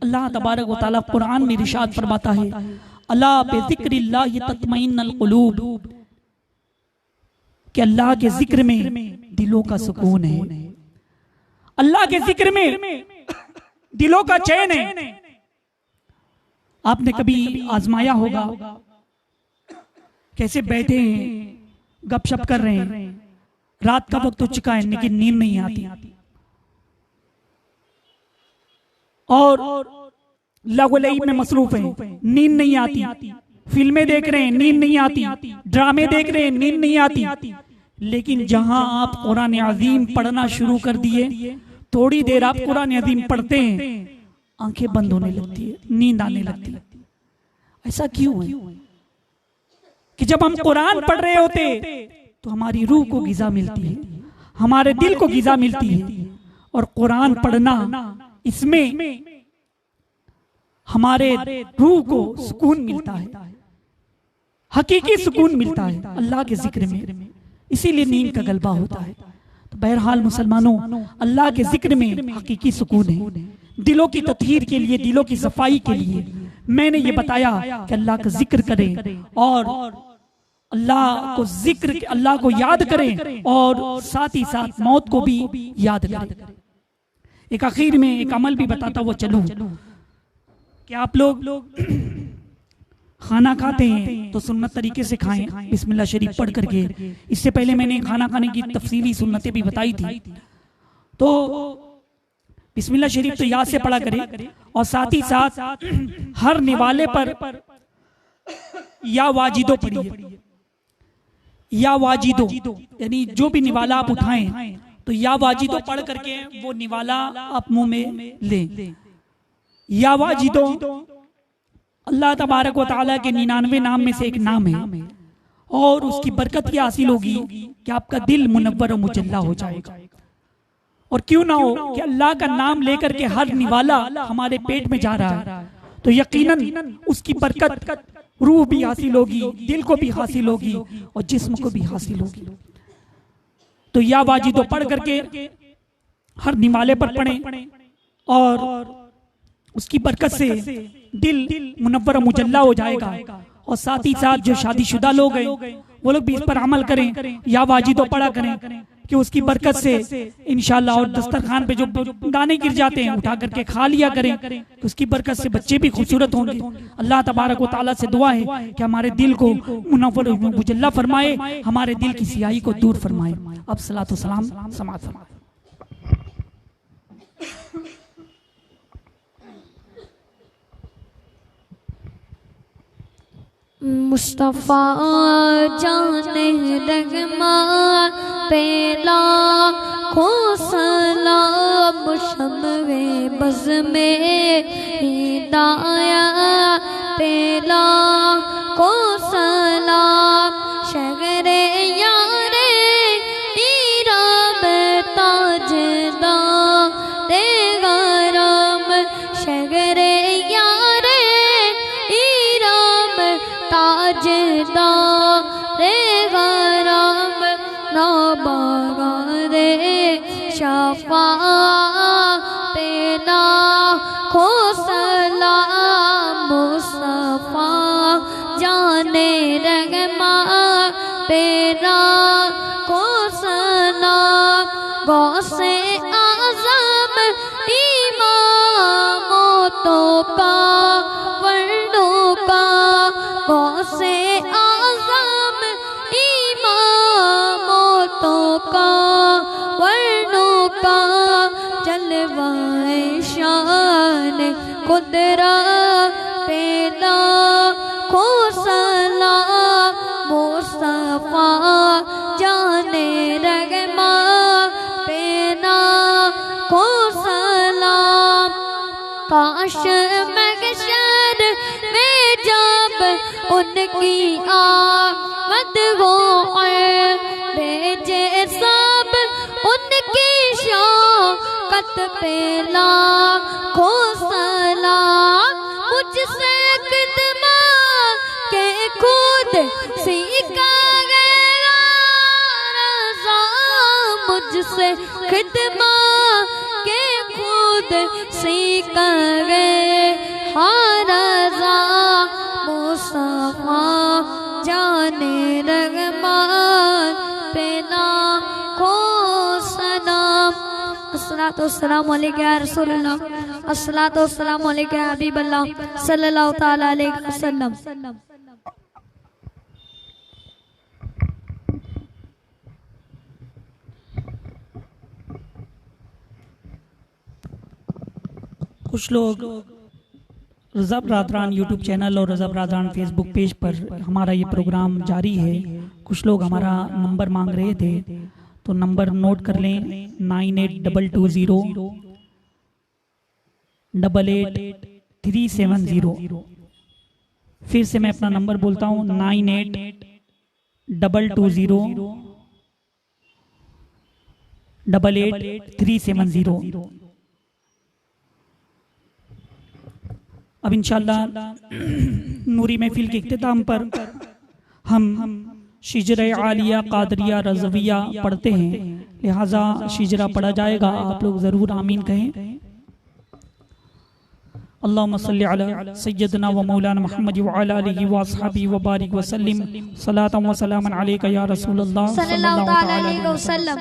अल्लाह तबारक व तआला कुरान में इरशाद फरमाता है, अला बिज़िक्रिल्लाहि तत्मइन्नुल कुलूब, कि अल्लाह के जिक्र में दिलों का सुकून है, अल्लाह के जिक्र में दिलों का चैन है। आपने कभी आजमाया होगा, कैसे बैठे हैं, गपशप कर रहे हैं, रात का वक्त हो चुका है लेकिन नींद नहीं आती, और लगोलई में मसरूफ है, नींद नहीं आती, फिल्में देख रहे हैं, नींद नहीं आती, ड्रामे देख रहे हैं, नींद नहीं आती। लेकिन जहां आप कुरान अजीम पढ़ना शुरू कर दिए, थोड़ी देर आप कुरान अजीम पढ़ते हैं, आंखें बंद होने लगती है, नींद आने लगती है। ऐसा क्यों है कि जब हम कुरान पढ़ रहे होते तो हमारी रूह को गिजा मिलती है, हमारे दिल को गिजा मिलती है, और कुरान पढ़ना, इसमें हमारे रूह को सुकून मिलता है, हकीकी सुकून मिलता है अल्लाह के जिक्र में, इसीलिए नींद का गलबा होता है। तो बहरहाल मुसलमानों, अल्लाह के जिक्र में हकीकी सुकून है। दिलों की तत्हीर के लिए, दिलों की सफाई के लिए मैंने ये बताया कि अल्लाह का जिक्र करें और अल्लाह को जिक्र, अल्लाह को याद करें और साथ ही साथ मौत को भी याद करें। एक आखिर में एक अमल भी बताता हुआ चलूं कि आप लोग खाना खाते हैं तो सुन्नत तरीके से खाएं, बिस्मिल्लाह शरीफ पढ़ करके। इससे पहले मैंने खाना खाने की तफसीली सुन्नतें भी बताई थी। तो बिस्मिल्लाह शरीफ तो याद से पढ़ा करें और साथ ही साथ हर निवाले पर या वाजिदो पढ़िए, या वाजिदो, यानी जो भी निवाला आप उठाएं तो या वाजिदो पढ़ करके वो निवाला आप मुंह में लें। या वाजिदो अल्लाह तबारक व तआला के 99 नाम में से एक नाम है और उसकी बरकत ये हासिल होगी कि आपका दिल मुनव्वर और मुजल्ला हो जाएगा। और क्यों ना हो कि अल्लाह का नाम लेकर के हर निवाला हमारे पेट में जा रहा है तो यकीनन उसकी बरकत रूह भी हासिल होगी, दिल को भी हासिल होगी और जिस्म को भी हासिल होगी। तो या वाजिदो पढ़ करके हर निवाले पर पढ़ें और उसकी बरकत से दिल मुनव्वर मुजल्ला हो जाएगा। और साथ ही साथ जो शादीशुदा लोग हैं वो लोग भी इस पर अमल करें, या वाजिदो पढ़ा करें कि उसकी बरकत से इंशाल्लाह। और दस्तरखान पे जो दाने गिर जाते हैं उठा करके खा लिया करें कि उसकी बरकत से बच्चे भी खूबसूरत होंगे। अल्लाह तबारक व तआला से दुआ है कि हमारे दिल को मुनव्वर मुजल्ला फरमाए, हमारे दिल की सियाही को दूर फरमाए। अब सलातो सलाम समाअत फरमाए। मुस्तफा जाने रगमा पेला खो सलाम शम्वे बज़ में हिदाया पेला खो सलाम शगरे यारे ईरा बेताजदा ते गरम शगरे यारे ताजदा रे गरम नबागा रे शफा पेना खो सलाम मुस्तफा जाने रगमा पेना खो सलाम गौसे आज़म इमामों तो का वर्णों का गौसे आज़म इमामों तो का वर्णों का जलवाए शान कुदरत पेला खो सलाम मुस्तफा जाने रगमा पेना खो सलाम काश महशर में जब उनकी आमद हो भेजे सब उनकी शौकत पेला खो सलाम मुझसे खिदमा के खुद सीखा गया रज़ा मुझसे खिदमा के खुद सीखा गया रज़ा मुस्तफा जाने रगमान पेना खो सलाम। अस्सलातु वस्सलामु अलैका या रसूलल्लाह, अस्सलातु वस्सलामु अलैका या हबीबल्लाह सल्लल्लाहु तआला अलैहि वसल्लम। कुछ लोग रज़ा बरादरान यूट्यूब चैनल और रज़ा बरादरान फेसबुक पेज पर हमारा ये प्रोग्राम जारी है। कुछ लोग हमारा नंबर मांग रहे थे तो नंबर नोट कर लें 9822088370। फिर से मैं अपना नंबर बोलता हूँ 9822088370। अब इंशाअल्लाह नूरी महफिल के इख्तिताम पर हम शिजरा आलिया कादरिया रज़विया पढ़ते हैं, लिहाजा शिजरा पढ़ा जाएगा। आप लोग ज़रूर आमीन कहें। अल्लाहुम्मा सल्लि अला सय्यदना व मौलाना मुहम्मद व अला आलिहि व अस्हाबिहि व बारिक व सल्लिम सलातन व सलामन अलैका या रसूलल्लाह सल्लल्लाहु तआला अलैहि वसल्लम।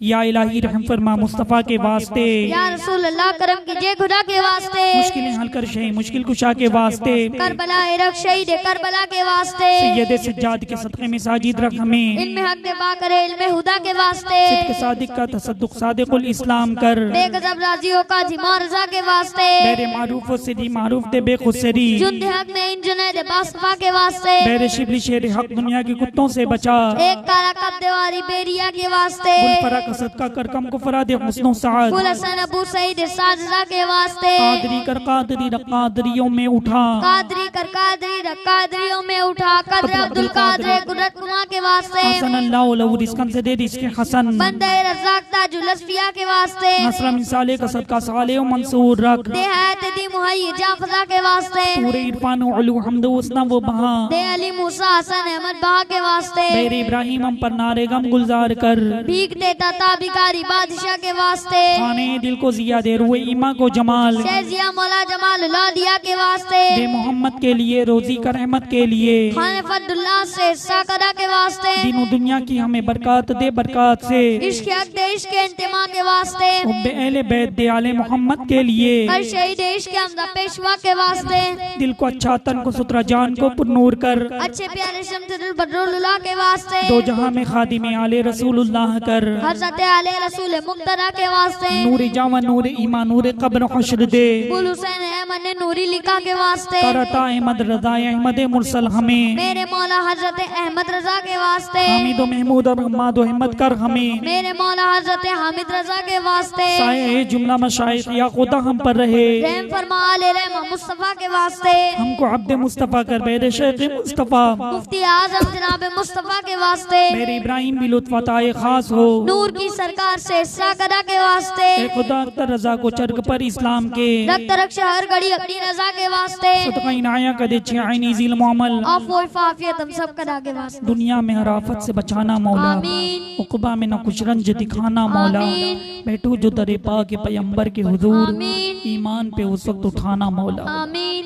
या इलाही रहम फरमा मुस्तफ़ा के वास्ते, या रसूल अल्लाह करम कीजिए खुदा के वास्ते, मुश्किलें हल कर शही मुश्किल कुशा के वास्ते, करबला इरक शहीद करबला के वास्ते, सैयद सज्जाद के सदक़े में साजिद रख हमें, इल्म हक के बा करे इल्म हुदा के वास्ते, सिद्क़ सादिक का तसद्दुक़ सादिक़ुल इस्लाम कर, बेगज़ब राजियों का जिमा रज़ा के वास्ते, मेरे मारूफ व सिद्दी मारूफ दे बेखुसरी, जुन्द हक में इन जुनैद बासफा के वास्ते, मेरे शिबली शेर हक दुनिया के कुत्तों से बचा, एक कारा कब देवारी बेरिया के वास्ते, गुलफरा का सदका कर कम को फरा दे हुस्नो साद, गुल हसन अबू सईद साद रज़ा के वास्ते, कादरी कर कादरी रख कादरियों में उठा, कादरी कर कादरी रख कादरियों में उठा, कद्र अब्दुल कादर कुदरत कुमा के वास्ते, हसन अल्लाह लहू रिज़्क़न से दे रिज़्क़े हसन, बंदे रज़ाक ताजुल असफिया के वास्ते, नसर मिन साले का सदका साले मंसूर रख, दे हैत दी मुहैया जाफजा के वास्ते, पूरे इरफान व उलू हम्द व उसना व बहा, दे अली मूसा हसन अहमद बहा के वास्ते, मेरे इब्राहिम हम पर नारे गम गुलजार कर, भीख देता ताबिकारी बादशाह के वास्ते, खाने दिल को जिया दे रुए ईमा को जमाल, शेजिया मौला जमाल लादिया के वास्ते, दे मोहम्मद के लिए रोजी कर रहमत के लिए, खाने फद्दुल्लाह से साकदा के वास्ते, दीनो दुनिया की हमें बरकत दे बरकत से, इश्क हक दे इश्क इंतिमा के वास्ते, हुब्बे अहले बैत दे आले मोहम्मद के लिए, हर शहीद इश्क हमदा पेशवा के वास्ते, दिल को अच्छा तन को सुतरा जान को पुरनूर कर, अच्छे प्यारे शम्सुल बदरुल्लाह के वास्ते, दो जहां में खादिम आले रसूलुल्लाह कर, हज़रत आले रसूल मुक्तदा के वास्ते, नूर जावा नूर ईमा नूर कब्र हश्र दे, गुल हुसैन अहमद ने नूरी लिखा के वास्ते, करता अहमद रजा अहमद मुरसल हमें, मेरे मौला हजरत अहमद रजा के वास्ते, हामिद महमूद और हम्माद अहमद कर हमें, मेरे मौला हजरत हामिद रजा के वास्ते, साए जुमला मशाइख या खुदा हम पर रहे, रहम फरमा आले रहमा मुस्तफा के वास्ते, हमको अब्द मुस्तफ़ा कर बेरे शेख मुस्तफ़ा, मुफ्ती आजम जनाब मुस्तफा के वास्ते, मेरे इब्राहिम भी लुत्फ़ताए खास हो, नूर की सरकार से साकदा के वास्ते, ए खुदा अख्तर रजा को चरग पर इस्लाम के, रक्त रक्ष हर घड़ी अपनी रजा के वास्ते, सदका इनाया कदे छे आईनी जिल मोमल, आफो इफाफियत हम सब कदा के वास्ते, दुनिया में हर आफत से बचाना मौला, आमीन उक़बा में न कुछ रंज दिखाना मौला, आमीन। बैठू जो दरे पा के पैगंबर के हुजूर, आमीन ईमान पे उस वक्त उठाना मौला, आमीन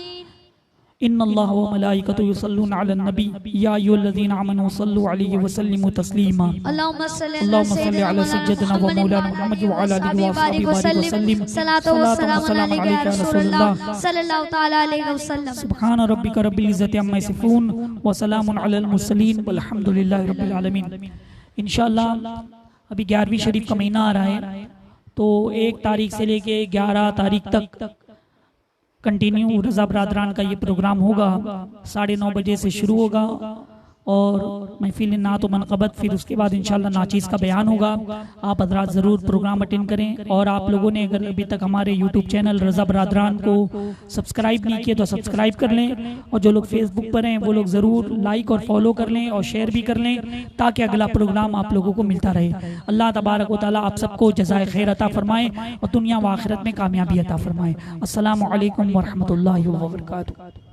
इन्नल्लाह व मलाइकतहु युसल्लूना अलन नबी या अय्युहल्लज़ीना आमनू सल्लु अलैहि व सल्लिमू तस्लीमा, अल्लाहुम्मा सल्लि अल्लाहुम्मा सल्लि अला सय्यदिना व मौलाना मुहम्मद व अला आलिहि व अस्हाबिहि व सल्लिम सलातो व सलाम अलैका या रसूलल्लाह सल्लल्लाहु तआला अलैहि वसल्लम। सुब्हान रब्बिका रब्बिल इज्जति अम्मा यसिफून व सलामुन अलल मुरसलीन वल्हम्दुलिल्लाहि रब्बिल आलमीन। इंशाअल्लाह अभी 11वीं शरीफ का महीना आ रहा है, तो 1 तारीख से लेके 11 तारीख तक कंटिन्यू रज़ा बरादरान का ये प्रोग्राम होगा। 9:30 बजे से शुरू होगा और महफिल नात व मनक़बत, फिर उसके बाद इंशाअल्लाह नाचीज़ का बयान होगा। आप हज़रात ज़रूर प्रोग्राम अटेंड करें। और आप लोगों ने अगर अभी तक हमारे यूट्यूब चैनल रज़ा बरादरान को सब्सक्राइब नहीं किया तो सब्सक्राइब कर लें, और जो लोग फेसबुक पर हैं वो लोग ज़रूर लाइक और फॉलो कर लें और शेयर भी कर लें, ताकि अगला प्रोग्राम आप लोगों को मिलता रहे। अल्लाह तबारक व तआला आप सबको जज़ाए खैर अता फरमाए और दुनिया व आखिरत में कामयाबी अता फरमाए। अस्सलामु अलैकुम व रहमतुल्लाहि व बरकातुहू।